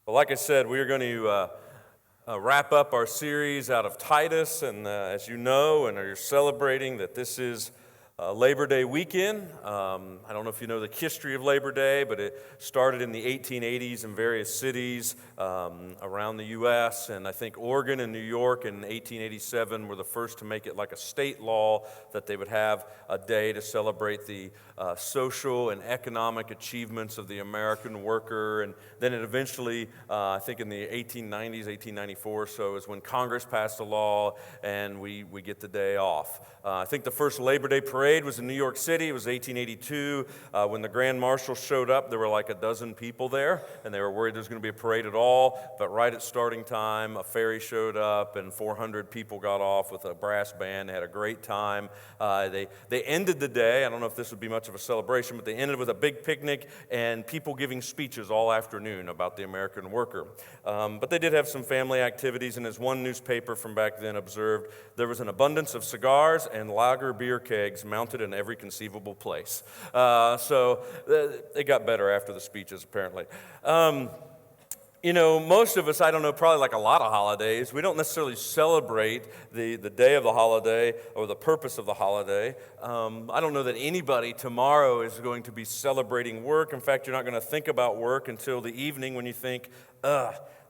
Well, like I said, we are going to wrap up our series out of Titus, and as you know and are celebrating that this is Labor Day weekend. I don't know if you know the history of Labor Day, but it started in the 1880s in various cities around the U.S., and I think Oregon and New York in 1887 were the first to make it like a state law that they would have a day to celebrate the social and economic achievements of the American worker. And then it eventually, I think in the 1890s, 1894 or so, is when Congress passed a law and we get the day off. I think the first Labor Day parade was in New York City. It was 1882. When the Grand Marshal showed up, there were like a dozen people there, and they were worried there was going to be a parade at all. But right at starting time, a ferry showed up, and 400 people got off with a brass band. They had a great time. They ended the day. I don't know if this would be much of a celebration, but they ended with a big picnic and people giving speeches all afternoon about the American worker. But they did have some family activities, and as one newspaper from back then observed, there was an abundance of cigars and lager beer kegs mounted in every conceivable place. So it got better after the speeches, apparently. You know, most of us, I don't know, probably like a lot of holidays, we don't necessarily celebrate the day of the holiday or the purpose of the holiday. I don't know that anybody tomorrow is going to be celebrating work. In fact, you're not going to think about work until the evening when you think,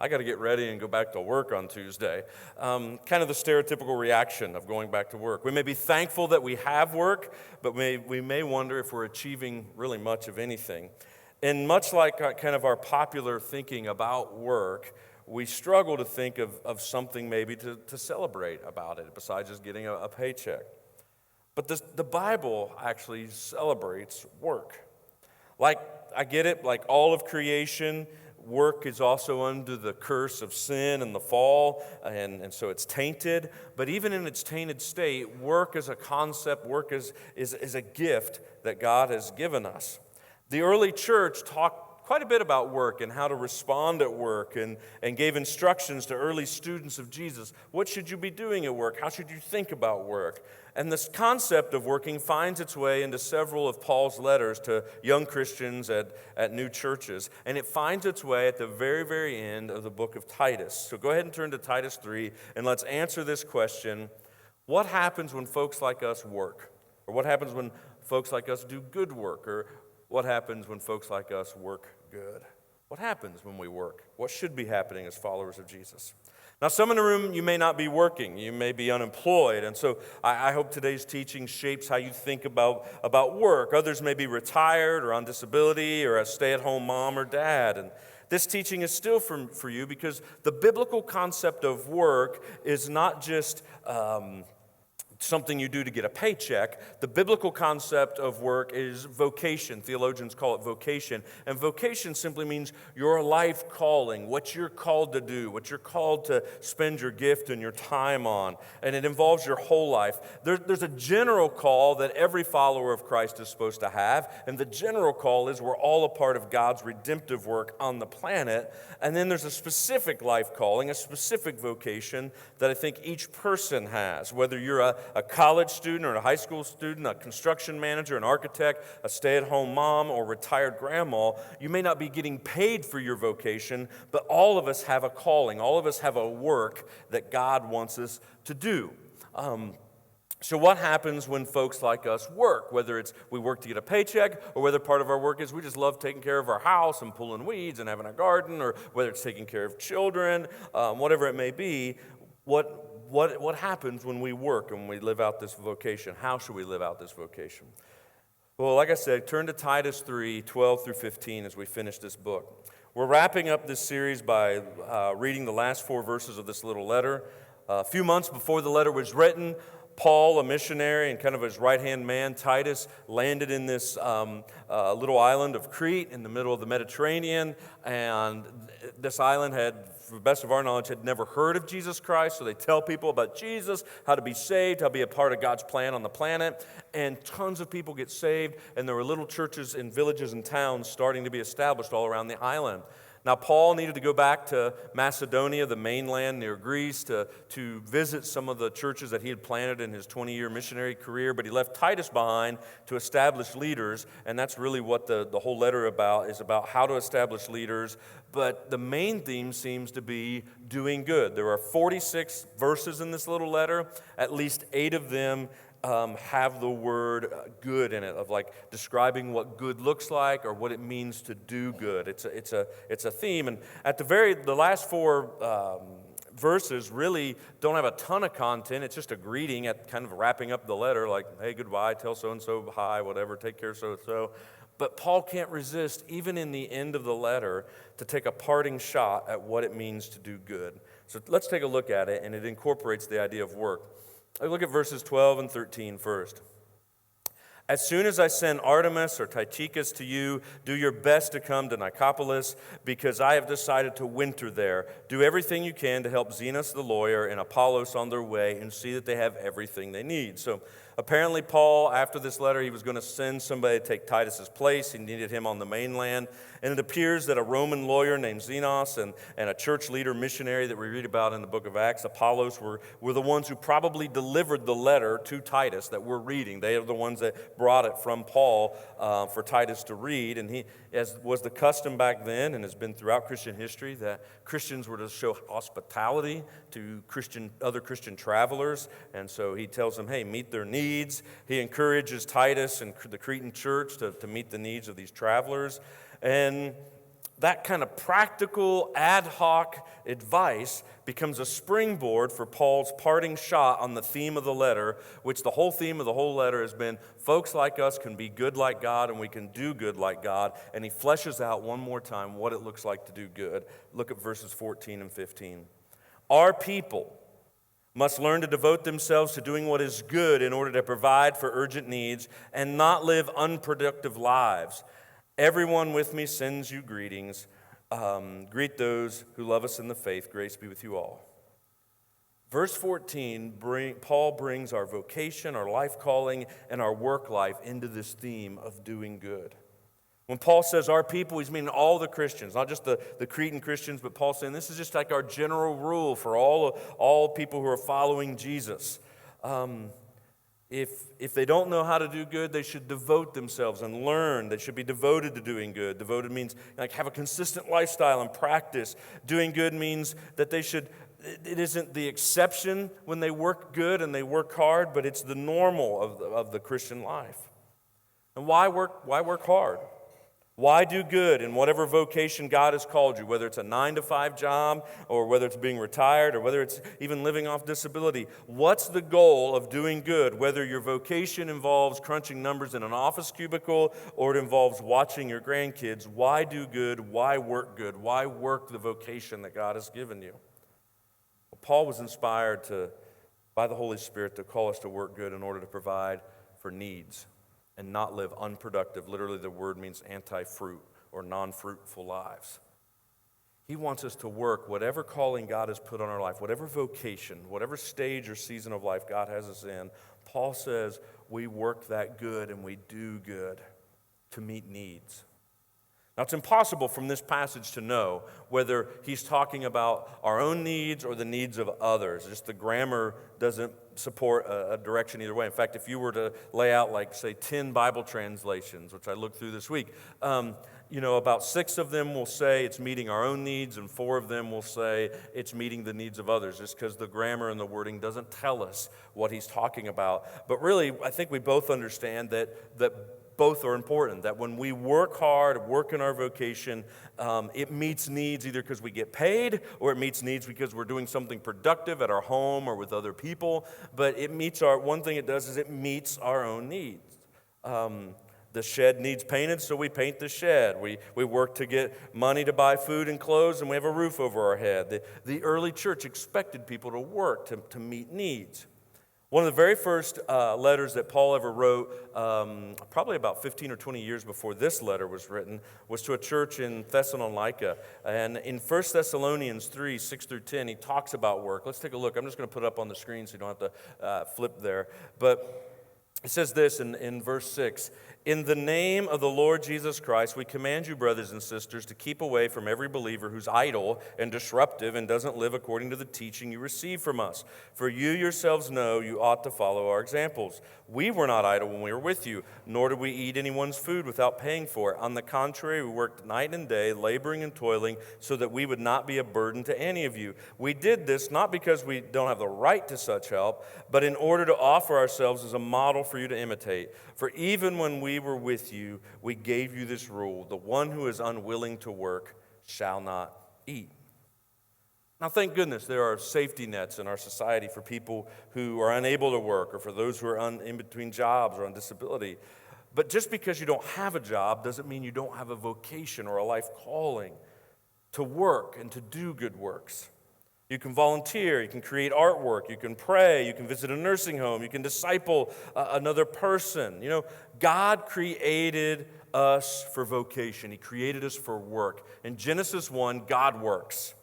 I got to get ready and go back to work on Tuesday. Kind of the stereotypical reaction of going back to work. We may be thankful that we have work, but we may wonder if we're achieving really much of anything. And much like kind of our popular thinking about work, we struggle to think of something maybe to celebrate about it besides just getting a paycheck. But the Bible actually celebrates work. Like, I get it, like all of creation, work is also under the curse of sin and the fall, and so it's tainted. But even in its tainted state, work is a concept, work is a gift that God has given us. The early church talked quite a bit about work and how to respond at work and gave instructions to early students of Jesus. What should you be doing at work? How should you think about work? And this concept of working finds its way into several of Paul's letters to young Christians at new churches. And it finds its way at the very, very end of the book of Titus. So go ahead and turn to Titus 3 and let's answer this question. What happens when folks like us work? Or what happens when folks like us do good work? Or what happens when folks like us work good? What happens when we work? What should be happening as followers of Jesus? Now, some in the room, you may not be working. You may be unemployed. And so I hope today's teaching shapes how you think about work. Others may be retired or on disability or a stay-at-home mom or dad. And this teaching is still for you because the biblical concept of work is not just something you do to get a paycheck. The biblical concept of work is vocation. Theologians call it vocation. And vocation simply means your life calling, what you're called to do, what you're called to spend your gift and your time on. And it involves your whole life. There's a general call that every follower of Christ is supposed to have. And the general call is we're all a part of God's redemptive work on the planet. And then there's a specific life calling, a specific vocation that I think each person has, whether you're a college student or a high school student, a construction manager, an architect, a stay-at-home mom, or retired grandma. You may not be getting paid for your vocation, but all of us have a calling. All of us have a work that God wants us to do. So what happens when folks like us work? Whether it's we work to get a paycheck, or whether part of our work is we just love taking care of our house and pulling weeds and having a garden, or whether it's taking care of children, whatever it may be, what happens when we work and we live out this vocation? How should we live out this vocation? Well, like I said, turn to Titus 3, 12 through 15 as we finish this book. We're wrapping up this series by reading the last 4 verses of this little letter. A few months before the letter was written, Paul, a missionary, and kind of his right-hand man, Titus, landed in this little island of Crete in the middle of the Mediterranean. And this island had, to the best of our knowledge, had never heard of Jesus Christ. So they tell people about Jesus, how to be saved, how to be a part of God's plan on the planet. And tons of people get saved. And there were little churches in villages and towns starting to be established all around the island. Now, Paul needed to go back to Macedonia, the mainland near Greece, to visit some of the churches that he had planted in his 20-year missionary career, but he left Titus behind to establish leaders, and that's really what the whole letter is about how to establish leaders. But the main theme seems to be doing good. There are 46 verses in this little letter. At least 8 of them have the word good in it, of like describing what good looks like or what it means to do good. It's a theme, and at the last 4 verses really don't have a ton of content. It's just a greeting at kind of wrapping up the letter, like, hey, goodbye, tell so-and-so hi, whatever, take care so-and-so. But Paul can't resist, even in the end of the letter, to take a parting shot at what it means to do good. So let's take a look at it, and it incorporates the idea of work. Look at verses 12 and 13 first. As soon as I send Artemas or Tychicus to you, do your best to come to Nicopolis, because I have decided to winter there. Do everything you can to help Zenas the lawyer and Apollos on their way, and see that they have everything they need. So apparently Paul, after this letter, he was going to send somebody to take Titus's place. He needed him on the mainland. And it appears that a Roman lawyer named Zenas and a church leader missionary that we read about in the book of Acts, Apollos, were the ones who probably delivered the letter to Titus that we're reading. They are the ones that brought it from Paul for Titus to read. And he, as was the custom back then and has been throughout Christian history, that Christians were to show hospitality to other Christian travelers. And so he tells them, hey, meet their needs. He encourages Titus and the Cretan church to meet the needs of these travelers. And that kind of practical, ad hoc advice becomes a springboard for Paul's parting shot on the theme of the letter, which the whole theme of the whole letter has been, folks like us can be good like God and we can do good like God. And he fleshes out one more time what it looks like to do good. Look at verses 14 and 15. Our people must learn to devote themselves to doing what is good in order to provide for urgent needs and not live unproductive lives. Everyone with me sends you greetings. Greet those who love us in the faith. Grace be with you all. Verse 14, Paul brings our vocation, our life calling, and our work life into this theme of doing good. When Paul says our people, he's meaning all the Christians, not just the Cretan Christians, but Paul's saying this is just like our general rule for all people who are following Jesus. If they don't know how to do good, they should devote themselves and learn. They should be devoted to doing good. Devoted means like have a consistent lifestyle and practice. Doing good means that it isn't the exception when they work good and they work hard, but it's the normal of the Christian life. And why work hard? Why do good in whatever vocation God has called you, whether it's a 9-to-5 job or whether it's being retired or whether it's even living off disability? What's the goal of doing good, whether your vocation involves crunching numbers in an office cubicle or it involves watching your grandkids? Why do good? Why work good? Why work the vocation that God has given you? Well, Paul was inspired by the Holy Spirit to call us to work good in order to provide for needs and not live unproductive. Literally, the word means anti-fruit or non-fruitful lives. He wants us to work whatever calling God has put on our life, whatever vocation, whatever stage or season of life God has us in. Paul says we work that good and we do good to meet needs. Now, it's impossible from this passage to know whether he's talking about our own needs or the needs of others. Just the grammar doesn't support a direction either way. In fact, if you were to lay out, like, say, 10 Bible translations, which I looked through this week, about 6 of them will say it's meeting our own needs, and 4 of them will say it's meeting the needs of others, just because the grammar and the wording doesn't tell us what he's talking about. But really, I think we both understand that both are important, that when we work hard, work in our vocation, it meets needs either because we get paid or it meets needs because we're doing something productive at our home or with other people. But one thing it does is it meets our own needs. The shed needs painted, so we paint the shed. We work to get money to buy food and clothes, and we have a roof over our head. The early church expected people to work to meet needs. One of the very first letters that Paul ever wrote, probably about 15 or 20 years before this letter was written, was to a church in Thessalonica. And in 1 Thessalonians 3, 6 through 10, he talks about work. Let's take a look. I'm just going to put it up on the screen so you don't have to flip there. But it says this in verse 6, In the name of the Lord Jesus Christ, we command you, brothers and sisters, to keep away from every believer who's idle and disruptive and doesn't live according to the teaching you receive from us. For you yourselves know you ought to follow our examples. We were not idle when we were with you, nor did we eat anyone's food without paying for it. On the contrary, we worked night and day, laboring and toiling, so that we would not be a burden to any of you. We did this not because we don't have the right to such help, but in order to offer ourselves as a model for you to imitate. For even when we were with you, we gave you this rule: the one who is unwilling to work shall not eat. Now, thank goodness there are safety nets in our society for people who are unable to work or for those who are in between jobs or on disability. But just because you don't have a job doesn't mean you don't have a vocation or a life calling to work and to do good works. You can volunteer, you can create artwork, you can pray, you can visit a nursing home, you can disciple another person. You know, God created us for vocation. He created us for work. In Genesis 1, God works.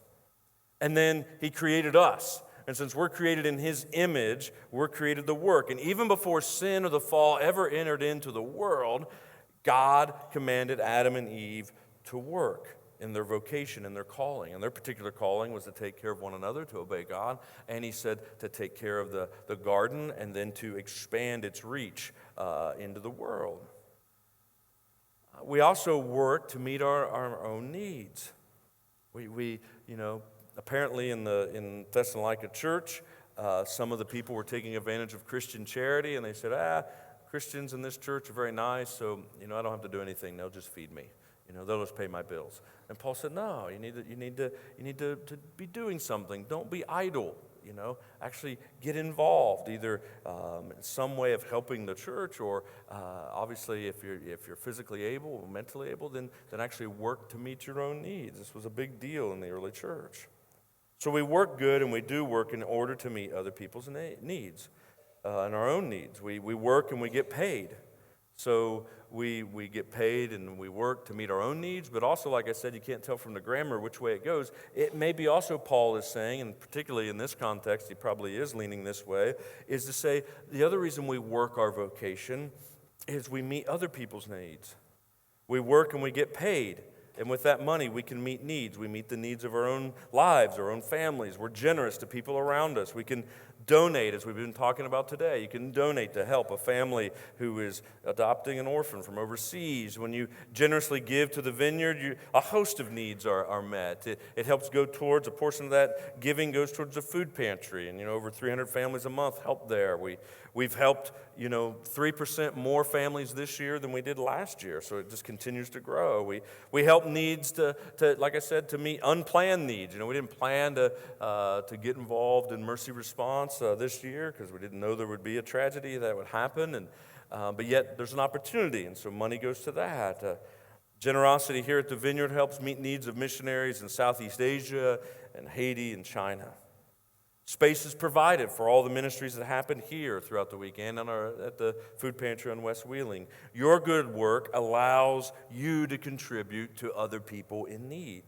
And then he created us. And since we're created in his image, we're created to work. And even before sin or the fall ever entered into the world, God commanded Adam and Eve to work in their vocation, in their calling. And their particular calling was to take care of one another, to obey God. And he said to take care of the garden and then to expand its reach into the world. We also work to meet our own needs. We apparently in Thessalonica church, some of the people were taking advantage of Christian charity, and they said, Christians in this church are very nice, so I don't have to do anything. They'll just feed me. They'll just pay my bills. And Paul said, no, you need to be doing something. Don't be idle. Actually get involved, either in some way of helping the church, or obviously if you're physically able or mentally able, then actually work to meet your own needs. This was a big deal in the early church. So we work good, and we do work in order to meet other people's needs and our own needs. We work and we get paid. So we get paid and we work to meet our own needs, but also, like I said, you can't tell from the grammar which way it goes. It may be also Paul is saying, and particularly in this context, he probably is leaning this way, is to say the other reason we work our vocation is we meet other people's needs. We work and we get paid. And with that money, we can meet needs. We meet the needs of our own lives, our own families. We're generous to people around us. We can donate, as we've been talking about today. You can donate to help a family who is adopting an orphan from overseas. When you generously give to the vineyard, a host of needs are met. It helps go towards, a portion of that giving goes towards the food pantry. And, over 300 families a month help there. We've helped, 3% more families this year than we did last year. So it just continues to grow. We help needs to like I said, to meet unplanned needs. We didn't plan to get involved in Mercy Response this year because we didn't know there would be a tragedy that would happen. But yet there's an opportunity, and so money goes to that. Generosity here at the Vineyard helps meet needs of missionaries in Southeast Asia and Haiti and China. Space is provided for all the ministries that happen here throughout the weekend at the food pantry on West Wheeling. Your good work allows you to contribute to other people in need.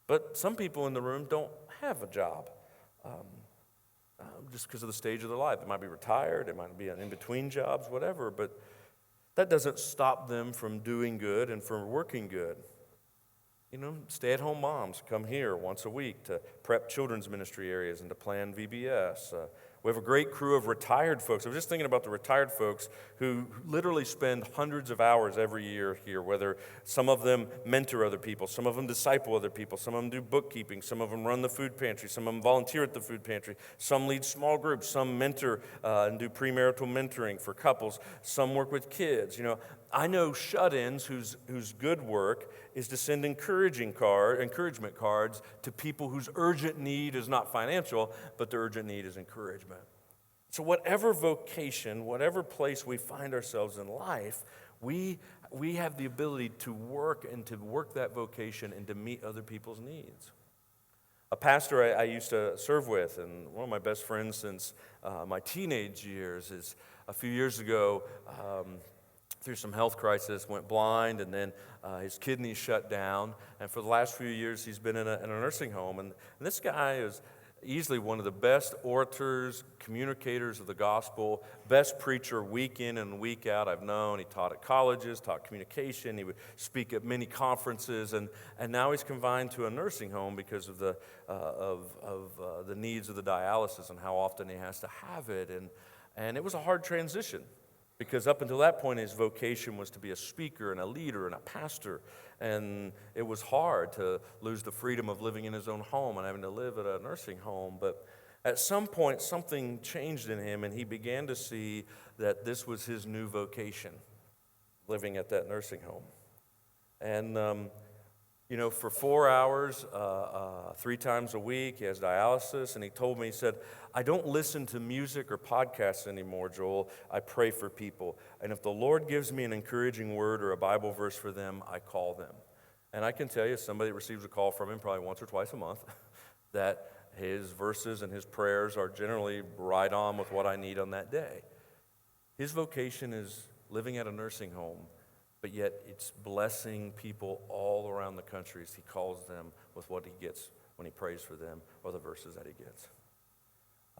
But some people in the room don't have a job just because of the stage of their life. They might be retired, it might be in between jobs, whatever, but that doesn't stop them from doing good and from working good. Stay-at-home moms come here once a week to prep children's ministry areas and to plan VBS. We have a great crew of retired folks. I was just thinking about the retired folks who literally spend hundreds of hours every year here, whether some of them mentor other people, some of them disciple other people, some of them do bookkeeping, some of them run the food pantry, some of them volunteer at the food pantry, some lead small groups, some mentor and do premarital mentoring for couples, some work with kids. I know shut-ins whose good work is to send encouragement cards to people whose urgent need is not financial, but their urgent need is encouragement. So whatever vocation, whatever place we find ourselves in life, we have the ability to work that vocation and to meet other people's needs. A pastor I used to serve with, and one of my best friends since my teenage years, is a few years ago, through some health crisis, went blind, and then his kidneys shut down. And for the last few years, he's been in a nursing home. And this guy easily one of the best orators, communicators of the gospel, best preacher week in and week out I've known. He taught at colleges, taught communication. He would speak at many conferences, and now he's confined to a nursing home because of the needs of the dialysis and how often he has to have it. And it was a hard transition, because up until that point, his vocation was to be a speaker and a leader and a pastor. And it was hard to lose the freedom of living in his own home and having to live at a nursing home. But at some point, something changed in him, and he began to see that this was his new vocation, living at that nursing home. And, for 4 hours, 3 times a week, he has dialysis. And he told me, he said, I don't listen to music or podcasts anymore, Joel. I pray for people. And if the Lord gives me an encouraging word or a Bible verse for them, I call them. And I can tell you, somebody receives a call from him probably once or twice a month, that his verses and his prayers are generally right on with what I need on that day. His vocation is living at a nursing home, but yet it's blessing people all around the country as he calls them with what he gets when he prays for them or the verses that he gets.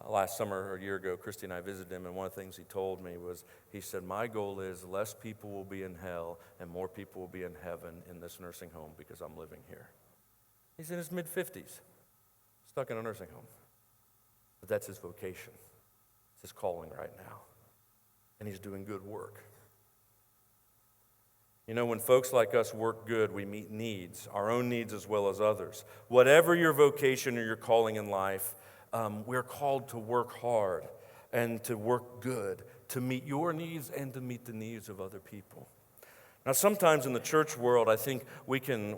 Last summer or a year ago, Christy and I visited him, and one of the things he told me was, he said, my goal is less people will be in hell and more people will be in heaven in this nursing home because I'm living here. He's in his mid-50s, stuck in a nursing home. But that's his vocation. It's his calling right now. And he's doing good work. When folks like us work good, we meet needs, our own needs as well as others. Whatever your vocation or your calling in life, we're called to work hard and to work good, to meet your needs and to meet the needs of other people. Now, sometimes in the church world, I think we can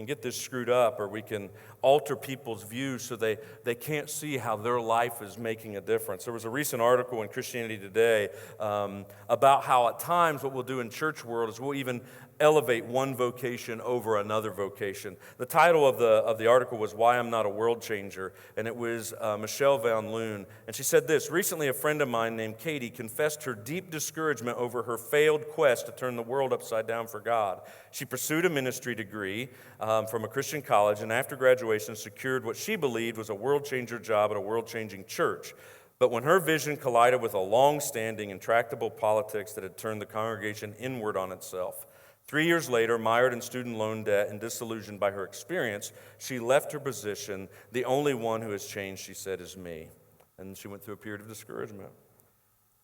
get this screwed up, or we can alter people's views so they can't see how their life is making a difference. There was a recent article in Christianity Today about how at times what we'll do in church world is we'll even elevate one vocation over another vocation. The title of the article was Why I'm Not a World Changer, and it was Michelle Van Loon. And she said this: recently a friend of mine named Katie confessed her deep discouragement over her failed quest to turn the world upside down for God. She pursued a ministry degree from a Christian college, and after graduation secured what she believed was a world changer job at a world-changing church. But when her vision collided with a long-standing, intractable politics that had turned the congregation inward on itself, 3 years later, mired in student loan debt and disillusioned by her experience, she left her position. The only one who has changed, she said, is me. And she went through a period of discouragement.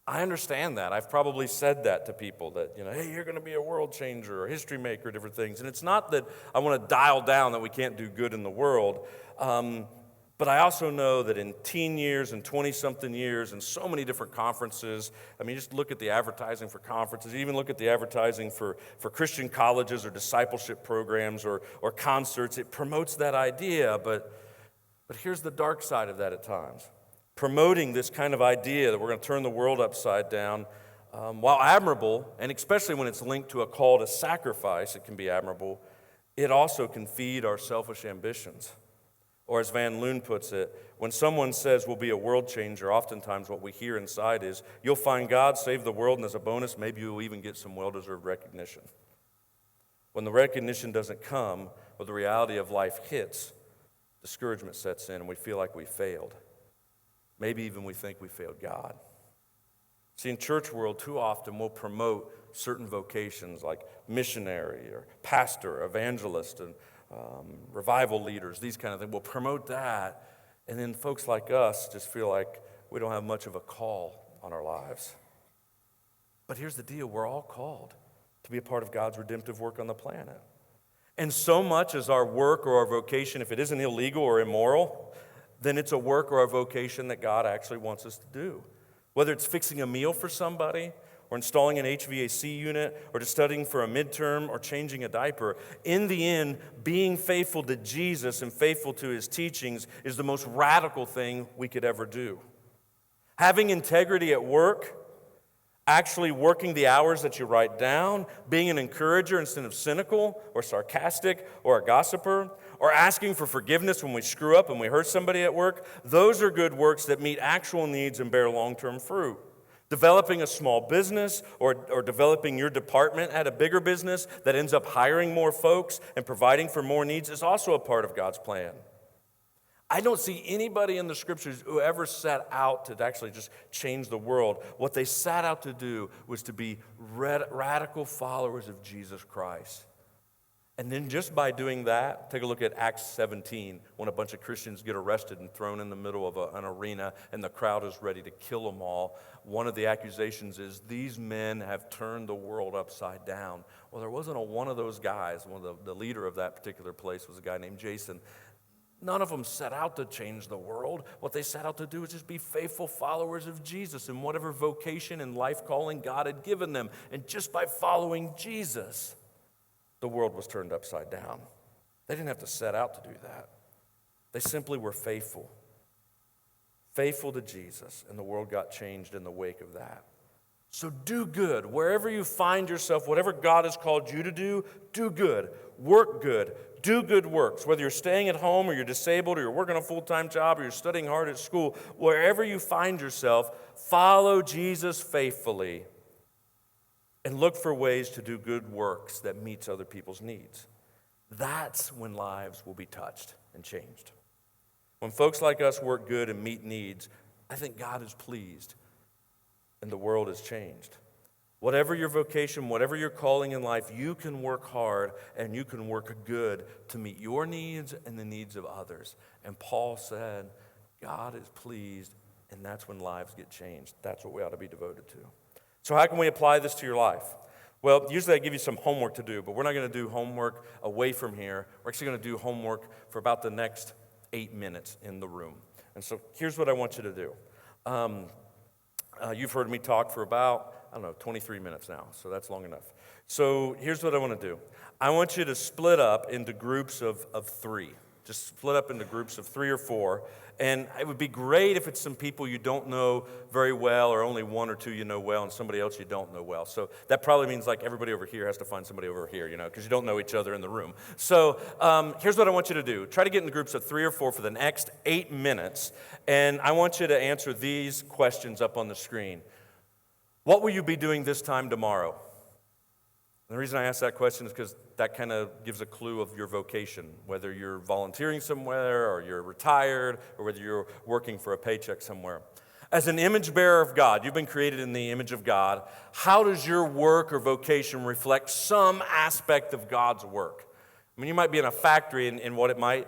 I understand that. I've probably said that to people that, hey, you're going to be a world changer or history maker, different things. And it's not that I want to dial down that we can't do good in the world. But I also know that in teen years and 20-something years and so many different conferences, just look at the advertising for conferences, even look at the advertising for Christian colleges or discipleship programs or concerts. It promotes that idea, but here's the dark side of that at times. Promoting this kind of idea that we're going to turn the world upside down, while admirable, and especially when it's linked to a call to sacrifice, it can be admirable, it also can feed our selfish ambitions. Or as Van Loon puts it, when someone says we'll be a world changer, oftentimes what we hear inside is, you'll find God, save the world, and as a bonus, maybe you'll even get some well-deserved recognition. When the recognition doesn't come, or the reality of life hits, discouragement sets in and we feel like we failed. Maybe even we think we failed God. See, in church world, too often we'll promote certain vocations like missionary or pastor, evangelist, and revival leaders, these kind of things. We'll promote that, and then folks like us just feel like we don't have much of a call on our lives. But here's the deal: we're all called to be a part of God's redemptive work on the planet. And so much as our work or our vocation, if it isn't illegal or immoral, then it's a work or a vocation that God actually wants us to do. Whether it's fixing a meal for somebody, or installing an HVAC unit, or just studying for a midterm, or changing a diaper. In the end, being faithful to Jesus and faithful to his teachings is the most radical thing we could ever do. Having integrity at work, actually working the hours that you write down, being an encourager instead of cynical or sarcastic or a gossiper, or asking for forgiveness when we screw up and we hurt somebody at work, those are good works that meet actual needs and bear long-term fruit. Developing a small business or developing your department at a bigger business that ends up hiring more folks and providing for more needs is also a part of God's plan. I don't see anybody in the scriptures who ever set out to actually just change the world. What they set out to do was to be radical followers of Jesus Christ. And then just by doing that, take a look at Acts 17, when a bunch of Christians get arrested and thrown in the middle of an arena and the crowd is ready to kill them all. One of the accusations is, these men have turned the world upside down. Well, there wasn't one of those guys. The leader of that particular place was a guy named Jason. None of them set out to change the world. What they set out to do is just be faithful followers of Jesus in whatever vocation and life calling God had given them. And just by following Jesus, the world was turned upside down. They didn't have to set out to do that. They simply were faithful. Faithful to Jesus, and the world got changed in the wake of that. So do good. Wherever you find yourself, whatever God has called you to do good. Work good. Do good works. Whether you're staying at home or you're disabled or you're working a full-time job or you're studying hard at school, wherever you find yourself, follow Jesus faithfully. And look for ways to do good works that meets other people's needs. That's when lives will be touched and changed. When folks like us work good and meet needs, I think God is pleased and the world is changed. Whatever your vocation, whatever your calling in life, you can work hard and you can work good to meet your needs and the needs of others. And Paul said, God is pleased, and that's when lives get changed. That's what we ought to be devoted to. So how can we apply this to your life? Well, usually I give you some homework to do, but we're not going to do homework away from here. We're actually going to do homework for about the next 8 minutes in the room. And so here's what I want you to do. You've heard me talk for about, 23 minutes now, so that's long enough. So here's what I want to do. I want you to split up into groups of 3. Just split up into groups of 3 or 4. And it would be great if it's some people you don't know very well, or only 1 or 2 you know well and somebody else you don't know well. So that probably means like everybody over here has to find somebody over here, because you don't know each other in the room. So here's what I want you to do. Try to get in groups of 3 or 4 for the next 8 minutes. And I want you to answer these questions up on the screen. What will you be doing this time tomorrow? And the reason I ask that question is because that kind of gives a clue of your vocation, whether you're volunteering somewhere or you're retired or whether you're working for a paycheck somewhere. As an image bearer of God, you've been created in the image of God. How does your work or vocation reflect some aspect of God's work? I mean, you might be in a factory and what it might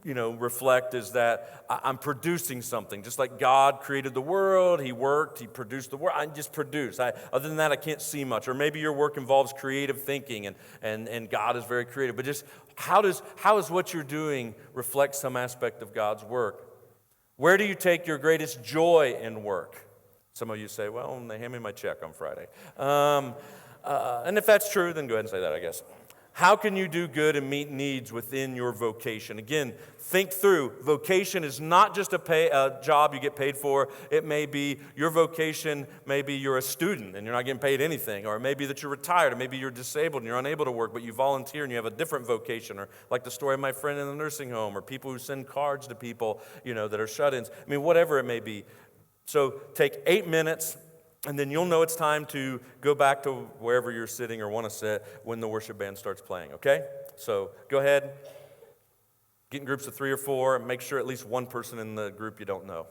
reflect is that I'm producing something. Just like God created the world, He worked, He produced the world. I just produce. Other than that, I can't see much. Or maybe your work involves creative thinking and God is very creative. But just how does what you're doing reflect some aspect of God's work? Where do you take your greatest joy in work? Some of you say, well, they hand me my check on Friday. And if that's true, then go ahead and say that, I guess. How can you do good and meet needs within your vocation? Again, think through. Vocation is not just a job you get paid for. It may be your vocation, maybe you're a student and you're not getting paid anything, or maybe that you're retired, or maybe you're disabled and you're unable to work, but you volunteer and you have a different vocation, or like the story of my friend in the nursing home, or people who send cards to people, that are shut-ins. I mean, whatever it may be. So take 8 minutes. And then you'll know it's time to go back to wherever you're sitting or want to sit when the worship band starts playing, okay? So go ahead, get in groups of 3 or 4, and make sure at least one person in the group you don't know.